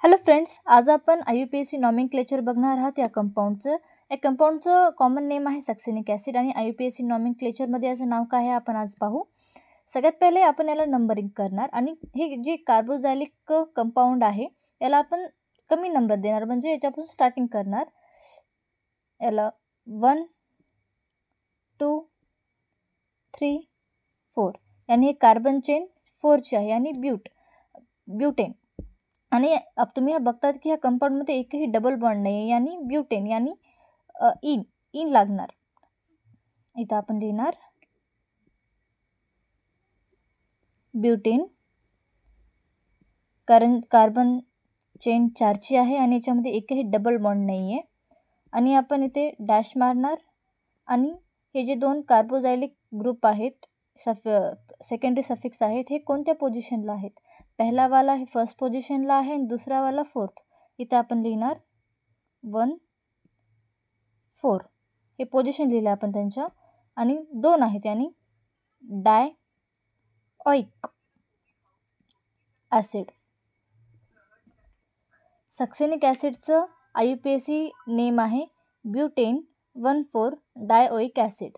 Hello friends, आज आपण IUPAC nomenclature बघणार आहात. या कंपाऊंडचं कॉमन नेम आहे सक्सेनिक ॲसिड आणि IUPAC नॉमेनक्लेचरमध्ये याचं नाव काय आहे आपण आज पाहू. सगळ्यात पहिले आपण याला नंबरिंग करणार आणि हे जे कार्बोझायलिक कंपाऊंड आहे याला आपण कमी नंबर देणार, म्हणजे याच्यापासून स्टार्टिंग करणार. याला 1 2 3 4 यानी हे कार्बन चेन 4ची आहे आणि ब्युटेन. आणि अब तुम्ही बघतात की ह्या कंपाऊंडमध्ये एकही डबल बॉन्ड नाही आहे, यानी ब्युटेन यानी इन लागणार. इथं आपण लिहिणार ब्युटेन, कारण कार्बन चेन 4ची आहे आणि याच्यामध्ये एकही डबल बॉन्ड नाही आहे. आणि आपण इथे डॅश मारणार आणि हे जे दोन कार्बोझायलिक ग्रुप आहेत, सेकंडरी सफिक्स आहेत, हे कोणत्या पोझिशनला आहेत. पहिलावाला हे फर्स्ट पोझिशनला आहे आणि दुसरावाला फोर्थ. इथं आपण लिहिणार 1 4 हे पोझिशन लिहिलं आपण त्यांच्या. आणि 2 आहेत यानी डायऑइक ॲसिड. सक्सेनिक ॲसिडचं IUPAC नेम आहे ब्युटेन 1,4 डायऑइक ॲसिड.